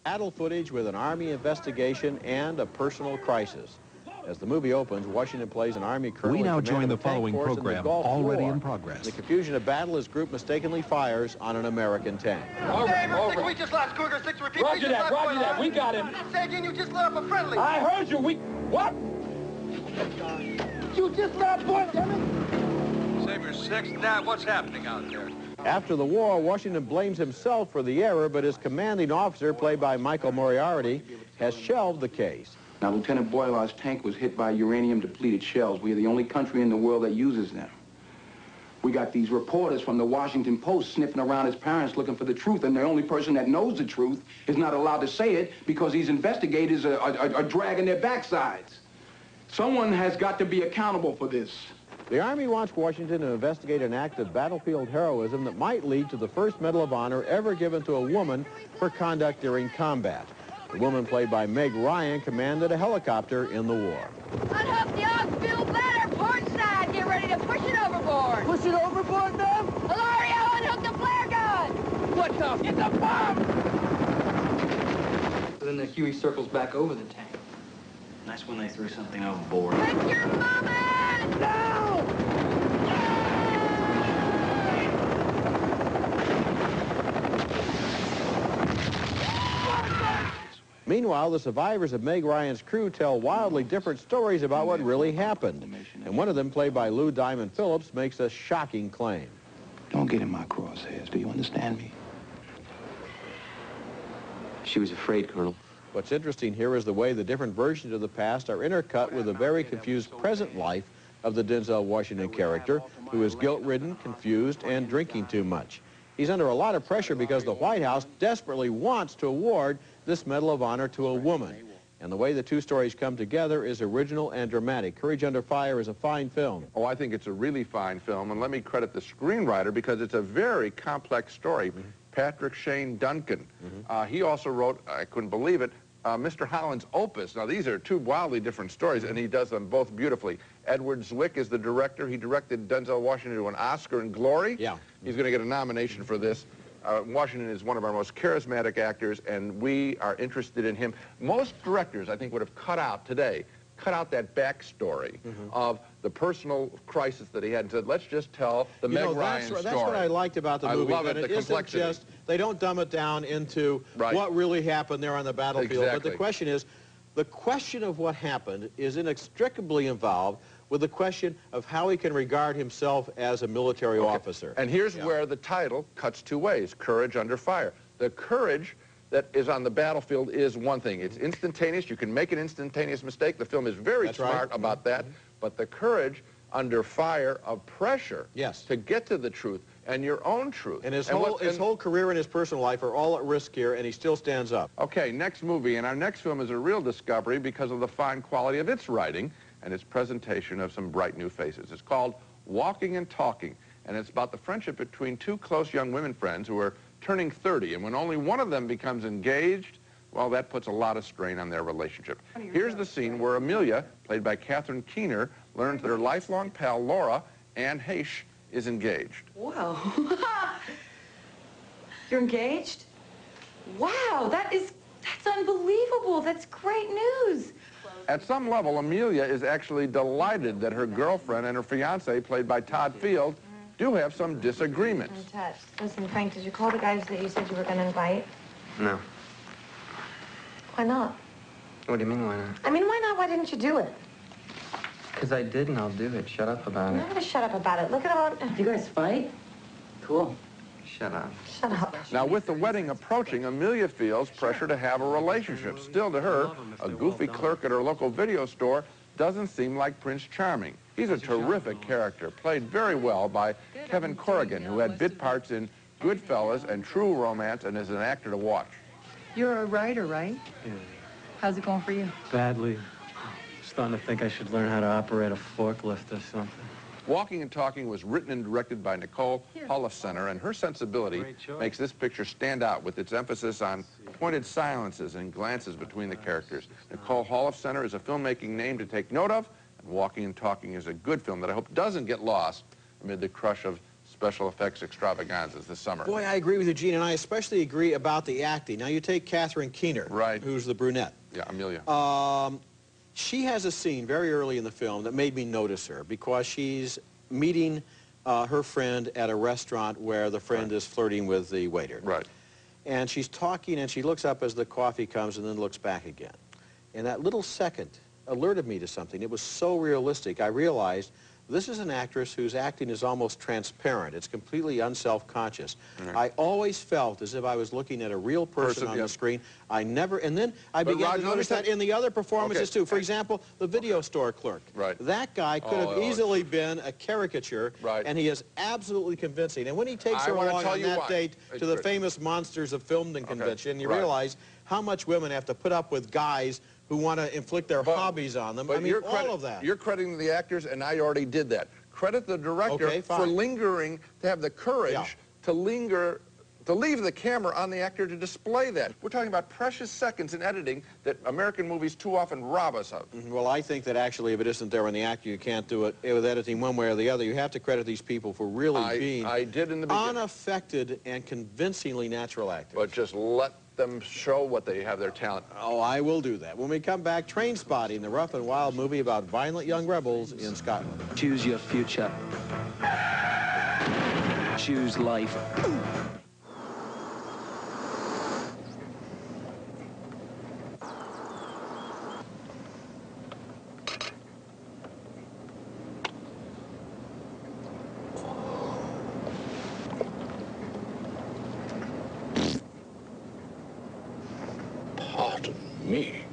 battle footage with an Army investigation and a personal crisis. As the movie opens, Washington plays an Army colonel. We now join the tank following force in the program, Gulf already War. in progress. In the confusion of battle, his group mistakenly fires on an American tank. Over. We just lost Cougar 6. Repeat. Roger that. We got him. Say again, you just lit up a friendly. I heard you. What? You just lit up one, damn it. Saber 6, Dad, what's happening out there? After the war, Washington blames himself for the error, but his commanding officer, played by Michael Moriarty, has shelved the case. Now, Lieutenant Boileau's tank was hit by uranium-depleted shells. We are the only country in the world that uses them. We got these reporters from the Washington Post sniffing around his parents looking for the truth, and the only person that knows the truth is not allowed to say it because these investigators are dragging their backsides. Someone has got to be accountable for this. The Army wants Washington to investigate an act of battlefield heroism that might lead to the first Medal of Honor ever given to a woman for conduct during combat. The woman, played by Meg Ryan, commanded a helicopter in the war. Unhook the ox, feel better, port side. Get ready to push it overboard. Push it overboard, ma'am? Hilario, unhook the flare gun. What the? It's a bomb! Then the Huey circles back over the tank. That's when they threw something overboard. Take your moment! No! Meanwhile, the survivors of Meg Ryan's crew tell wildly different stories about what really happened. And one of them, played by Lou Diamond Phillips, makes a shocking claim. Don't get in my crosshairs. Do you understand me? She was afraid, Colonel. What's interesting here is the way the different versions of the past are intercut with the very confused present life of the Denzel Washington character, who is guilt-ridden, confused, and drinking too much. He's under a lot of pressure because the White House desperately wants to award this Medal of Honor to a woman. And the way the two stories come together is original and dramatic. Courage Under Fire is a fine film. Oh, I think it's a really fine film, and let me credit the screenwriter because it's a very complex story. Patrick Shane Duncan. He also wrote, I couldn't believe it, Mr. Holland's Opus. Now, these are two wildly different stories, and he does them both beautifully. Edward Zwick is the director. He directed Denzel Washington to an Oscar in Glory. Yeah. He's going to get a nomination for this. Washington is one of our most charismatic actors, and we are interested in him. Most directors, I think, would have cut out that backstory of the personal crisis that he had and said, let's just tell the Meg Ryan story. That's what I liked about the movie. I love it, the complexity. Just, they don't dumb it down into what really happened there on the battlefield. Exactly. But the question is, the question of what happened is inextricably involved with the question of how he can regard himself as a military officer. And here's where the title cuts two ways, Courage Under Fire. The courage that is on the battlefield is one thing. It's instantaneous. You can make an instantaneous mistake. The film is very smart about that. But the courage under fire of pressure to get to the truth and your own truth. And his whole career and his personal life are all at risk here, and he still stands up. Okay, next movie. And our next film is a real discovery because of the fine quality of its writing and its presentation of some bright new faces. It's called Walking and Talking, and it's about the friendship between two close young women friends who are turning 30, and when only one of them becomes engaged, well, that puts a lot of strain on their relationship. Here's the scene where Amelia, played by Catherine Keener, learns that her lifelong pal, Laura, Ann Heche, is engaged. Wow. You're engaged? Wow, that's unbelievable. That's great news. At some level, Amelia is actually delighted that her girlfriend and her fiancé, played by Todd Field, do have some disagreements. I'm touched. Listen, Frank, did you call the guys that you said you were going to invite? No. Why not? What do you mean, why not? I mean, why not? Why didn't you do it? Because I did, and I'll do it. Shut up about I'm it. not going to shut up about it. Look at all... You guys fight? Cool. Shut up. Shut up. Now, with the wedding approaching, Amelia feels pressure to have a relationship. Still, to her, a goofy clerk at her local video store doesn't seem like Prince Charming. He's a terrific character, played very well by Kevin Corrigan, who had bit parts in Goodfellas and True Romance and is an actor to watch. You're a writer, right? Yeah. How's it going for you? Badly. Starting to think I should learn how to operate a forklift or something. Walking and Talking was written and directed by Nicole Holofcener, and her sensibility makes this picture stand out with its emphasis on pointed silences and glances between the characters. Nicole Holofcener is a filmmaking name to take note of, and Walking and Talking is a good film that I hope doesn't get lost amid the crush of special effects extravaganzas this summer. Boy, I agree with you, Gene, and I especially agree about the acting. Now, you take Catherine Keener, right, who's the brunette. Yeah, Amelia. She has a scene very early in the film that made me notice her because she's meeting her friend at a restaurant where the friend is flirting with the waiter. Right. And she's talking, and she looks up as the coffee comes and then looks back again. And that little second alerted me to something. It was so realistic. I realized this is an actress whose acting is almost transparent. It's completely unself-conscious. I always felt as if I was looking at a real person on the screen. I never, and then I began to notice that in the other performances too. For example, the video store clerk. Right. That guy could have easily been a caricature, and he is absolutely convincing. And when he takes her along on that date to the famous Monsters of Filming convention, you realize how much women have to put up with guys who want to inflict their hobbies on them. I mean, all of that. You're crediting the actors, and I already did that. Credit the director for lingering, to have the courage to linger, to leave the camera on the actor to display that. We're talking about precious seconds in editing that American movies too often rob us of. Well, I think that actually if it isn't there in the actor, you can't do it with editing one way or the other. You have to credit these people for really being unaffected and convincingly natural actors. But just let them show what they have, their talent. Oh, I will do that. When we come back, Trainspotting, the rough and wild movie about violent young rebels in Scotland. Choose your future. Choose life. Pardon me.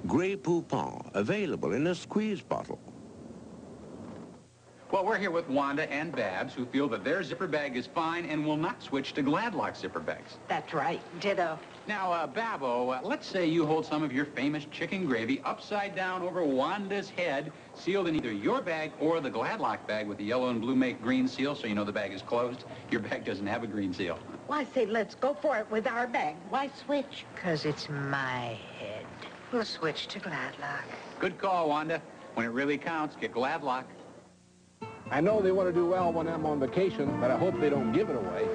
Grey Poupon, available in a squeeze bottle. Well, we're here with Wanda and Babs, who feel that their zipper bag is fine and will not switch to Gladlock zipper bags. That's right. Ditto. Now, Babbo, let's say you hold some of your famous chicken gravy upside down over Wanda's head, sealed in either your bag or the Gladlock bag with the yellow and blue make green seal, so you know the bag is closed. Your bag doesn't have a green seal. Well, I say let's go for it with our bag. Why switch? 'Cause it's my head. We'll switch to Gladlock. Good call, Wanda. When it really counts, get Gladlock. I know they want to do well when I'm on vacation, but I hope they don't give it away.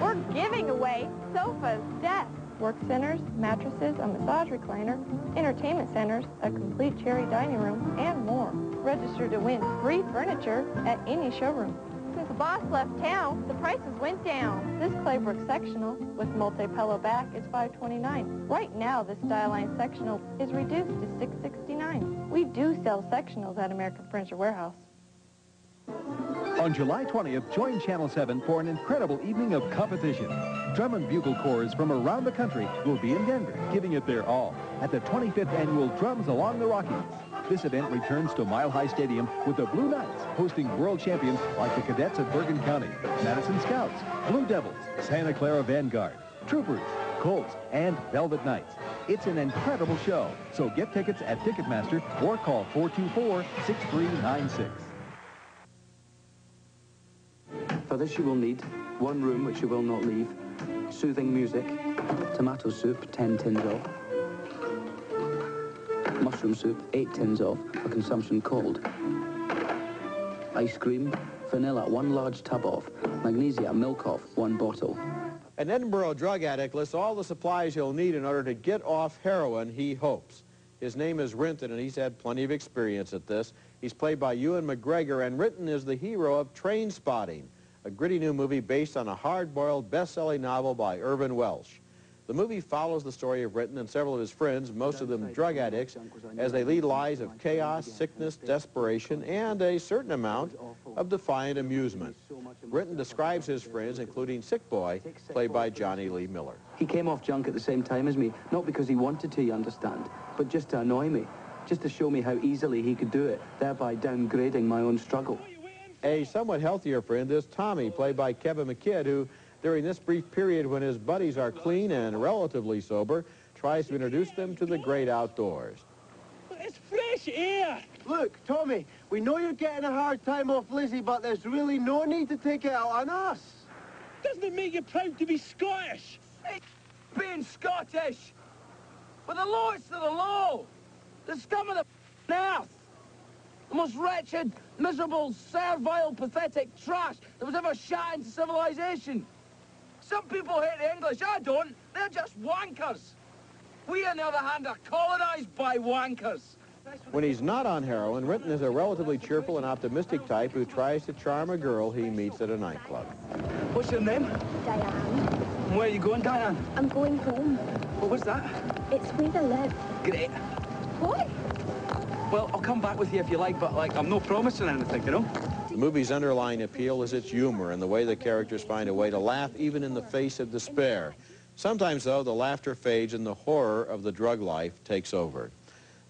We're giving away sofas, desks, work centers, mattresses, a massage recliner, entertainment centers, a complete cherry dining room, and more. Register to win free furniture at any showroom. Since the boss left town, the prices went down. This Claybrook sectional with multi-pillow back is $529. Right now, this Styline sectional is reduced to $669. We do sell sectionals at American Furniture Warehouse. On July 20th, join Channel 7 for an incredible evening of competition. Drum and bugle corps from around the country will be in Denver, giving it their all at the 25th Annual Drums Along the Rockies. This event returns to Mile High Stadium with the Blue Knights hosting world champions like the Cadets of Bergen County, Madison Scouts, Blue Devils, Santa Clara Vanguard, Troopers, Colts, and Velvet Knights. It's an incredible show, so get tickets at Ticketmaster or call 424-6396. For this you will need one room which you will not leave, soothing music, tomato soup, 10 tins of, mushroom soup, 8 tins of, for consumption cold, ice cream, vanilla, 1 large tub of, magnesia, milk of, 1 bottle. An Edinburgh drug addict lists all the supplies he'll need in order to get off heroin, he hopes. His name is Renton, and he's had plenty of experience at this. He's played by Ewan McGregor, and Renton is the hero of Trainspotting, a gritty new movie based on a hard-boiled, best-selling novel by Irvin Welsh. The movie follows the story of Renton and several of his friends, most of them drug addicts, as they lead lives of chaos, sickness, desperation, and a certain amount of defiant amusement. Renton describes his friends, including Sick Boy, played by Johnny Lee Miller. He came off junk at the same time as me, not because he wanted to, you understand, but just to annoy me, just to show me how easily he could do it, thereby downgrading my own struggle. A somewhat healthier friend is Tommy, played by Kevin McKidd, who, during this brief period when his buddies are clean and relatively sober, tries to introduce them to the great outdoors. It's fresh air. Look, Tommy, we know you're getting a hard time off Lizzie, but there's really no need to take it out on us. Doesn't it make you proud to be Scottish? Hey, being Scottish. But the lowest of the low. The scum of the earth. The most wretched, miserable, servile, pathetic trash that was ever shot into civilization. Some people hate the English, I don't. They're just wankers. We, on the other hand, are colonized by wankers. When he's not on heroin, Rinton is a relatively cheerful and optimistic type who tries to charm a girl he meets at a nightclub. What's your name? Diane. Where are you going, Diane? I'm going home. Well, what's that? It's where I live. Great. What? Well, I'll come back with you if you like, but, like, I'm not promising anything, you know? The movie's underlying appeal is its humor and the way the characters find a way to laugh even in the face of despair. Sometimes, though, the laughter fades and the horror of the drug life takes over.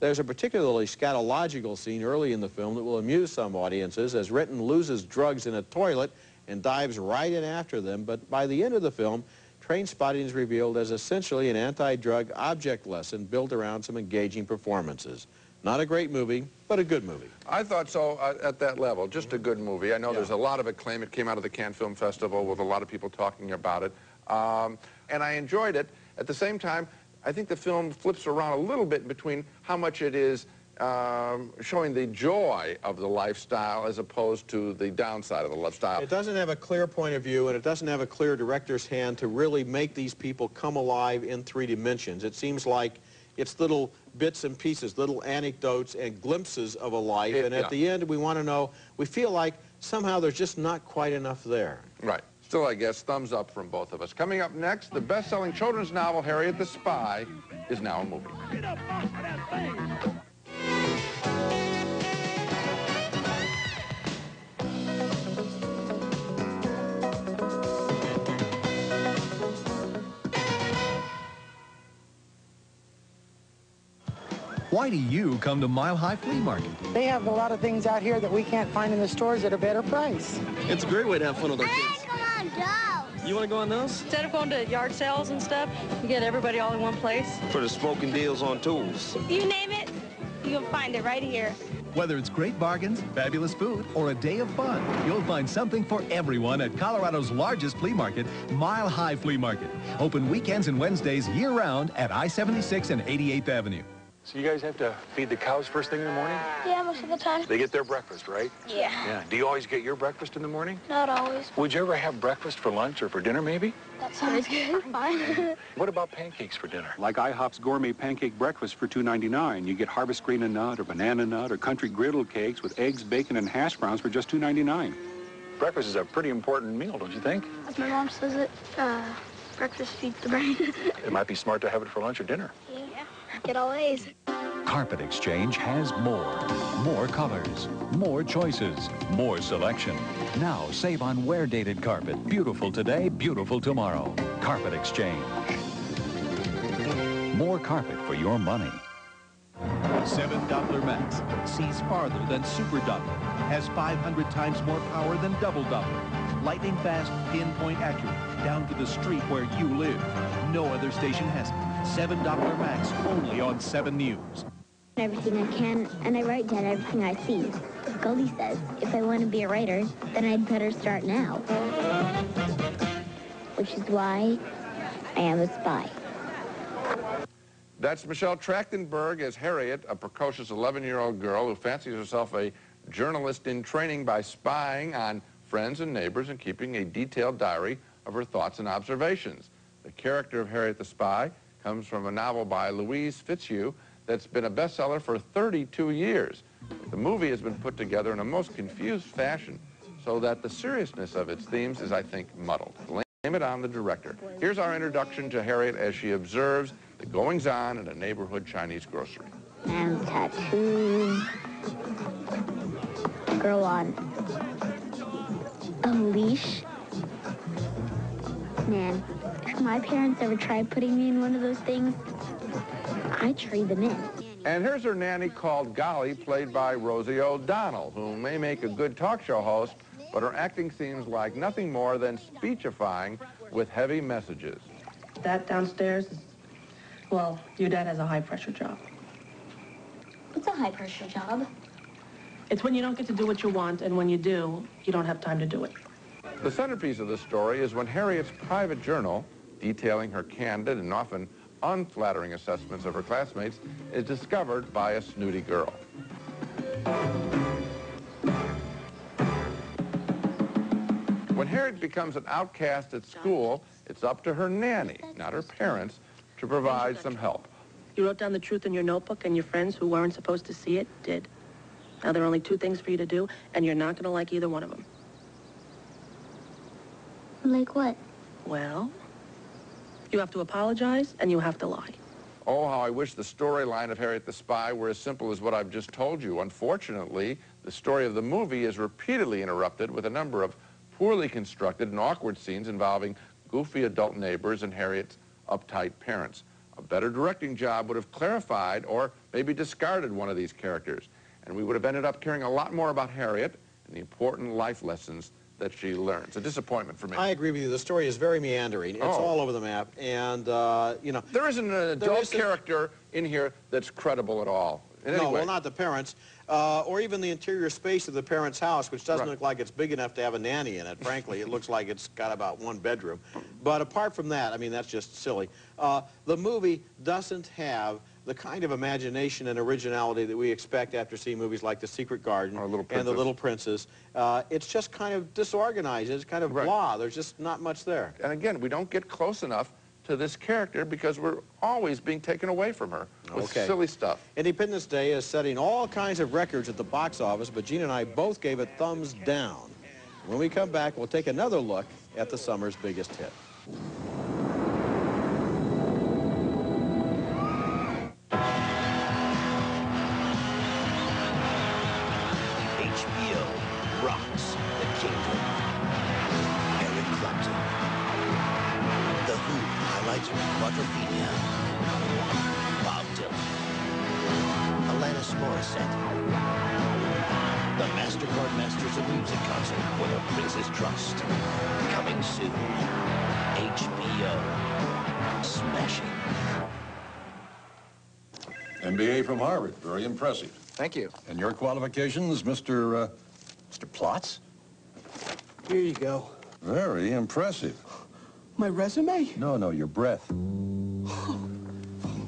There's a particularly scatological scene early in the film that will amuse some audiences as Rinton loses drugs in a toilet and dives right in after them, but by the end of the film, Trainspotting is revealed as essentially an anti-drug object lesson built around some engaging performances. Not a great movie, but a good movie. I thought so at that level, just a good movie. I know there's a lot of acclaim. It came out of the Cannes Film Festival with a lot of people talking about it. And I enjoyed it. At the same time, I think the film flips around a little bit between how much it is showing the joy of the lifestyle as opposed to the downside of the lifestyle. It doesn't have a clear point of view, and it doesn't have a clear director's hand to really make these people come alive in 3 dimensions. It seems like it's little bits and pieces, little anecdotes and glimpses of a life, and at the end we want to know, we feel like somehow there's just not quite enough there. Right. Still, I guess, thumbs up from both of us. Coming up next, the best-selling children's novel, Harriet the Spy, is now a movie. Why do you come to Mile High Flea Market? They have a lot of things out here that we can't find in the stores at a better price. It's a great way to have fun with our kids. Come on, dolls. You want to go on those? Instead of going to yard sales and stuff, you get everybody all in one place. For the smoking deals on tools. You name it, you'll find it right here. Whether it's great bargains, fabulous food, or a day of fun, you'll find something for everyone at Colorado's largest flea market, Mile High Flea Market. Open weekends and Wednesdays year-round at I-76 and 88th Avenue. So you guys have to feed the cows first thing in the morning? Yeah, most of the time. They get their breakfast, right? Yeah. Yeah. Do you always get your breakfast in the morning? Not always. Would you ever have breakfast for lunch or for dinner, maybe? That sounds good. Fine. What about pancakes for dinner? Like IHOP's gourmet pancake breakfast for $2.99. You get harvest green and nut or banana nut or country griddle cakes with eggs, bacon, and hash browns for just $2.99. Breakfast is a pretty important meal, don't you think? As my mom says it, breakfast feeds the brain. It might be smart to have it for lunch or dinner. Yeah. Get all A's. Carpet Exchange has more colors, more choices, more selection. Now save on wear-dated carpet. Beautiful today, beautiful tomorrow. Carpet Exchange. More carpet for your money. 7 Doppler Max sees farther than Super Doppler, has 500 times more power than Double Doppler. Lightning fast, pinpoint accurate, down to the street where you live. No other station has it. 7 Doppler Max, only on 7 News. Everything I can, and I write down everything I see. Goldie says, if I want to be a writer, then I'd better start now. Which is why I am a spy. That's Michelle Trachtenberg as Harriet, a precocious 11-year-old girl who fancies herself a journalist in training by spying on friends and neighbors and keeping a detailed diary of her thoughts and observations. The character of Harriet the Spy comes from a novel by Louise Fitzhugh that's been a bestseller for 32 years. The movie has been put together in a most confused fashion so that the seriousness of its themes is, I think, muddled. Blame it on the director. Here's our introduction to Harriet as she observes the goings-on at a neighborhood Chinese grocery. And tattoos. Girl on a leash. Man, if my parents ever tried putting me in one of those things, I'd trade them in. And here's her nanny called Golly, played by Rosie O'Donnell, who may make a good talk show host, but her acting seems like nothing more than speechifying with heavy messages. That downstairs is, well, your dad has a high-pressure job. What's a high-pressure job? It's when you don't get to do what you want, and when you do, you don't have time to do it. The centerpiece of the story is when Harriet's private journal, detailing her candid and often unflattering assessments of her classmates, is discovered by a snooty girl. Harriet becomes an outcast at school, it's up to her nanny, not her parents, to provide some help. You wrote down the truth in your notebook, and your friends who weren't supposed to see it did. Now there are only 2 things for you to do, and you're not going to like either one of them. Like what? Well, you have to apologize, and you have to lie. Oh, how I wish the storyline of Harriet the Spy were as simple as what I've just told you. Unfortunately, the story of the movie is repeatedly interrupted with a number of poorly constructed and awkward scenes involving goofy adult neighbors and Harriet's uptight parents. A better directing job would have clarified or maybe discarded one of these characters, and we would have ended up caring a lot more about Harriet and the important life lessons that she learned. It's a disappointment for me. I agree with you. The story is very meandering. It's all over the map, and, you know... There isn't an adult character in here that's credible at all. No, well, not the parents, or even the interior space of the parents' house, which doesn't look like it's big enough to have a nanny in it, frankly. It looks like it's got about 1 bedroom. But apart from that, I mean, that's just silly. The movie doesn't have the kind of imagination and originality that we expect after seeing movies like The Secret Garden and The Little Princess. It's just kind of disorganized. It's kind of blah. There's just not much there. And again, we don't get close enough to this character because we're always being taken away from her with silly stuff. Independence Day is setting all kinds of records at the box office, but Gene and I both gave it thumbs down. When we come back, we'll take another look at the summer's biggest hit. HBO, Bronx, The Kingdom, Eric Clapton, The Who highlights Quadrophenia, Bob Dylan, Alanis Morissette, the MasterCard Masters of Music concert for the Prince's Trust, coming soon. HBO, smashing. MBA from Harvard, very impressive. Thank you. And your qualifications, Mr. Plotz? Here you go. Very impressive. My resume? No, your breath.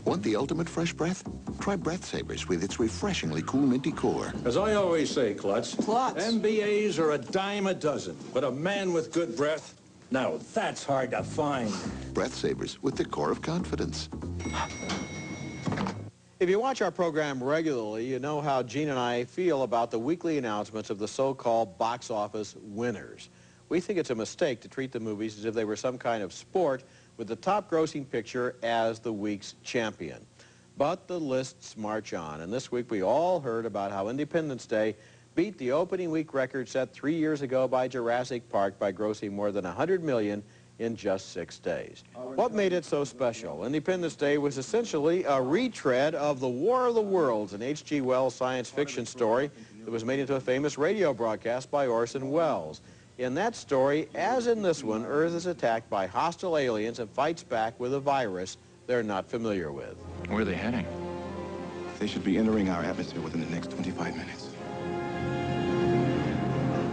Want the ultimate fresh breath? Try Breath Savers with its refreshingly cool minty core. As I always say, Klutz, MBAs are a dime a dozen, but a man with good breath, now that's hard to find. Breath Savers with the core of confidence. If you watch our program regularly, you know how Gene and I feel about the weekly announcements of the so-called box office winners. We think it's a mistake to treat the movies as if they were some kind of sport with the top grossing picture as the week's champion. But the lists march on, and this week we all heard about how Independence Day beat the opening week record set 3 years ago by Jurassic Park by grossing more than $100 million in just 6 days. What made it so special? Independence Day was essentially a retread of The War of the Worlds, an H.G. Wells science fiction story that was made into a famous radio broadcast by Orson Welles. In that story, as in this one, Earth is attacked by hostile aliens and fights back with a virus they're not familiar with. Where are they heading? They should be entering our atmosphere within the next 25 minutes.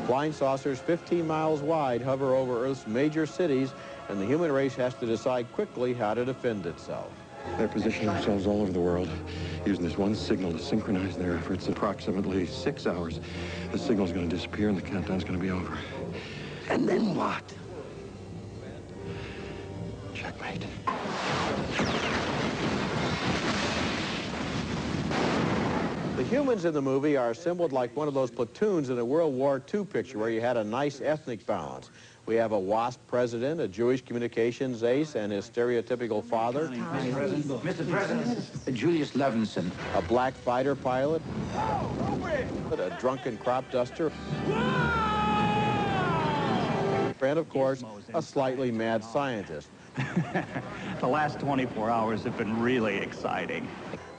Flying saucers 15 miles wide hover over Earth's major cities, and the human race has to decide quickly how to defend itself. They're positioning themselves all over the world, using this one signal to synchronize their efforts. Approximately 6 hours, the signal's going to disappear and the countdown's going to be over. And then what? Checkmate. The humans in the movie are assembled like one of those platoons in a World War II picture where you had a nice ethnic balance. We have a WASP president, a Jewish communications ace, and his stereotypical father. Mr. President, Julius Levinson. A black fighter pilot. A drunken crop duster. And, of course, a slightly mad scientist. The last 24 hours have been really exciting.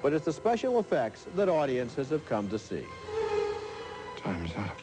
But it's the special effects that audiences have come to see. Time's up.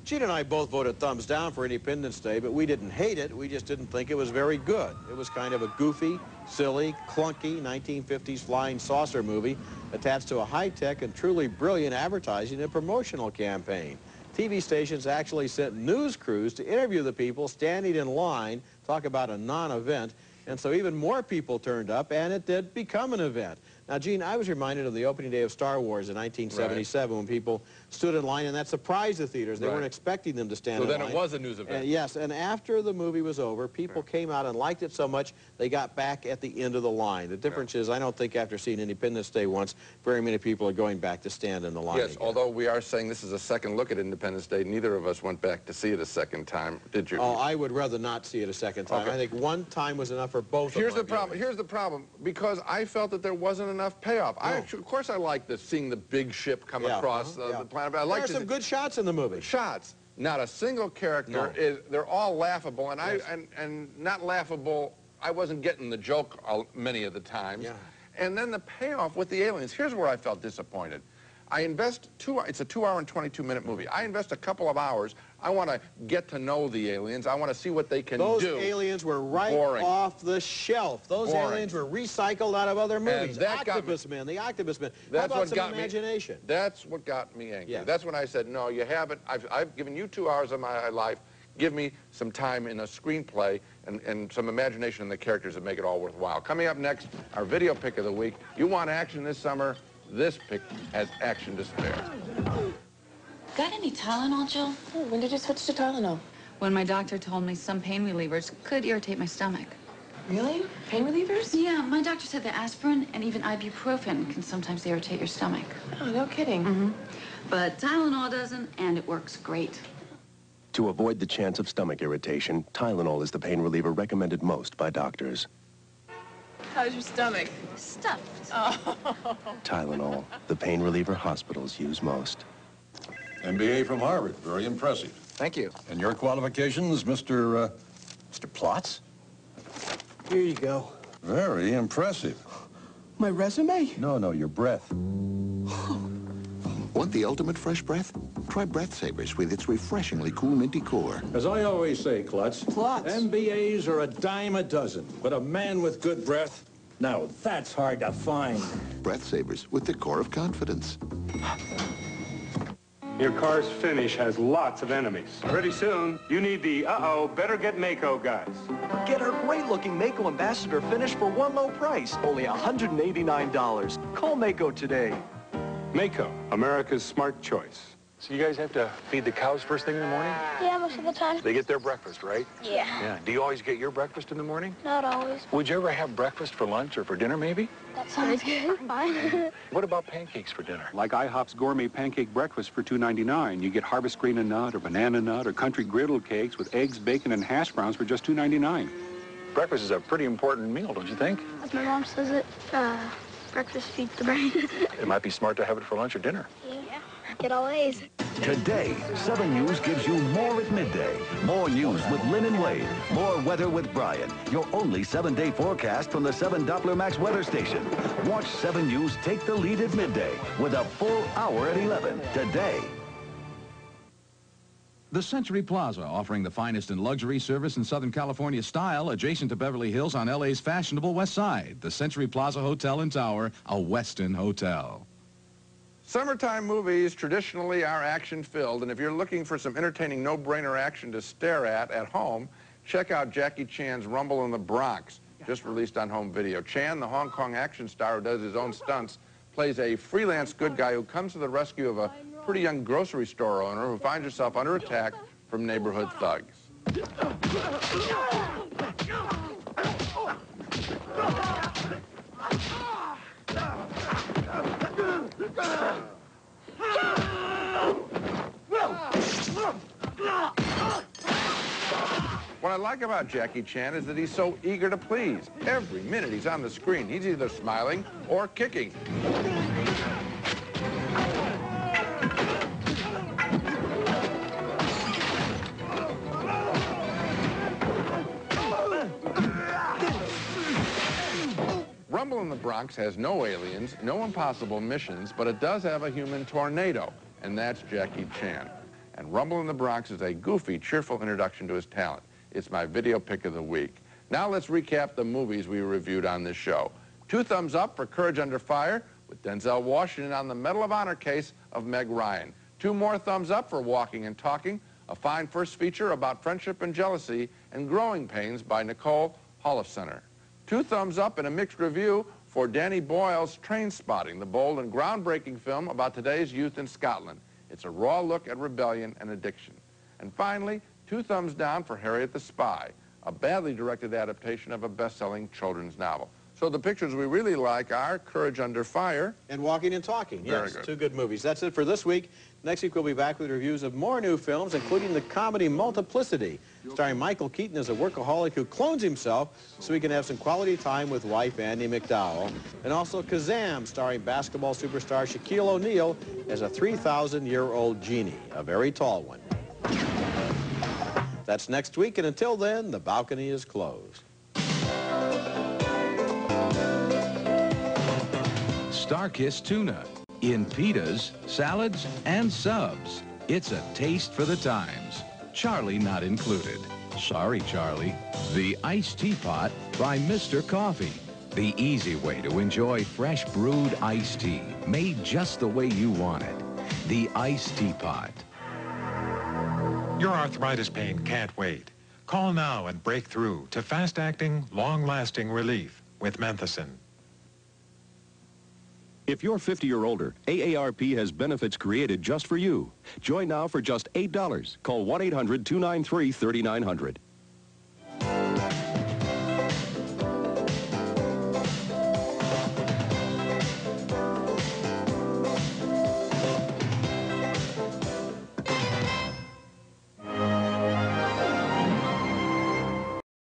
Gene and I both voted thumbs down for Independence Day, but we didn't hate it. We just didn't think it was very good. It was kind of a goofy, silly, clunky 1950s flying saucer movie attached to a high-tech and truly brilliant advertising and promotional campaign. TV stations actually sent news crews to interview the people standing in line, talk about a non-event, and so even more people turned up, and it did become an event. Now, Gene, I was reminded of the opening day of Star Wars in 1977 when people stood in line, and that surprised the theaters. They weren't expecting them to stand in line. So then it was a news event. Yes, and after the movie was over, people came out and liked it so much, they got back at the end of the line. The difference is, I don't think after seeing Independence Day once, very many people are going back to stand in the line Yes, again. although we are saying this is a second look at Independence Day, neither of us went back to see it a second time, did you? Oh, I would rather not see it a second time. I think one time was enough for both Here's of them. Here's the problem, because I felt that there wasn't enough payoff. Of course I like seeing the big ship come across the planet. But I like there are some good shots in the movie. Shots. Not a single character they're all laughable, and and not laughable, I wasn't getting the joke many of the times. And then the payoff with the aliens, here's where I felt disappointed. I invest it's a 2-hour and 22-minute movie. I invest a couple of hours. I want to get to know the aliens. I want to see what they can do. Those aliens were right off the shelf. Those aliens were recycled out of other movies. The Octopus Men. How about some imagination? That's what got me angry. That's when I said, no, you haven't. I've given you 2 hours of my life. Give me some time in a screenplay and some imagination in the characters that make it all worthwhile. Coming up next, our video pick of the week. You want action this summer? This pick has action to spare. Got any Tylenol, Jill? Oh, when did you switch to Tylenol? When my doctor told me some pain relievers could irritate my stomach. Really? Pain relievers? Yeah, my doctor said that aspirin and even ibuprofen can sometimes irritate your stomach. Oh, no kidding. Mm-hmm. But Tylenol doesn't, and it works great. To avoid the chance of stomach irritation, Tylenol is the pain reliever recommended most by doctors. How's your stomach? Stuffed. Oh. Tylenol, the pain reliever hospitals use most. MBA from Harvard. Very impressive. Thank you. And your qualifications, Mr. Plotz? Here you go. Very impressive. My resume? No, your breath. Want the ultimate fresh breath? Try Breath Savers with its refreshingly cool minty core. As I always say, Klutz, MBAs are a dime a dozen, but a man with good breath, now that's hard to find. Breath Savers with the core of confidence. Your car's finish has lots of enemies. Pretty soon, you need the better get Mako guys. Get our great-looking Mako Ambassador finish for one low price, only $189. Call Mako today. Mako, America's smart choice. So you guys have to feed the cows first thing in the morning? Yeah, most of the time. They get their breakfast, right? Yeah. Yeah. Do you always get your breakfast in the morning? Not always. Would you ever have breakfast for lunch or for dinner, maybe? That sounds good. Fine. What about pancakes for dinner? Like IHOP's gourmet pancake breakfast for $2.99. You get harvest green and nut or banana nut or country griddle cakes with eggs, bacon, and hash browns for just $2.99. Breakfast is a pretty important meal, don't you think? As my mom says it, breakfast feeds the brain. It might be smart to have it for lunch or dinner. Yeah. Get all A's. Today, 7 News gives you more at midday. More news with Lynn and Wade. More weather with Brian. Your only 7-day forecast from the 7 Doppler Max weather station. Watch 7 News take the lead at midday with a full hour at 11 today. The Century Plaza, offering the finest in luxury service in Southern California style, adjacent to Beverly Hills on LA's fashionable West Side. The Century Plaza Hotel and Tower, a Westin hotel. Summertime movies traditionally are action-filled, and if you're looking for some entertaining no-brainer action to stare at home, check out Jackie Chan's Rumble in the Bronx, just released on home video. Chan, the Hong Kong action star who does his own stunts, plays a freelance good guy who comes to the rescue of a pretty young grocery store owner who finds herself under attack from neighborhood thugs. What I like about Jackie Chan is that he's so eager to please. Every minute he's on the screen, he's either smiling or kicking. Rumble in the Bronx has no aliens, no impossible missions, but it does have a human tornado, and that's Jackie Chan. And Rumble in the Bronx is a goofy, cheerful introduction to his talent. It's my video pick of the week. Now let's recap the movies we reviewed on this show. 2 thumbs up for Courage Under Fire, with Denzel Washington on the Medal of Honor case of Meg Ryan. 2 more thumbs up for Walking and Talking, a fine first feature about friendship and jealousy, and Growing Pains by Nicole Holofcener. 2 thumbs up and a mixed review for Danny Boyle's Trainspotting, the bold and groundbreaking film about today's youth in Scotland. It's a raw look at rebellion and addiction. And finally, 2 thumbs down for Harriet the Spy, a badly directed adaptation of a best-selling children's novel. So the pictures we really like are Courage Under Fire and Walking and Talking. Very Yes, good. 2 good movies. That's it for this week. Next week, we'll be back with reviews of more new films, including the comedy Multiplicity, starring Michael Keaton as a workaholic who clones himself so he can have some quality time with wife Andie MacDowell, and also Kazam, starring basketball superstar Shaquille O'Neal as a 3,000-year-old genie, a very tall one. That's next week, and until then, the balcony is closed. Starkist tuna in pitas, salads, and subs. It's a taste for the times. Charlie not included. Sorry, Charlie. The Iced Teapot by Mr. Coffee. The easy way to enjoy fresh brewed iced tea, made just the way you want it. The Iced Teapot. Your arthritis pain can't wait. Call now and break through to fast-acting, long-lasting relief with Menthicin. If you're 50 or older, AARP has benefits created just for you. Join now for just $8. Call 1-800-293-3900.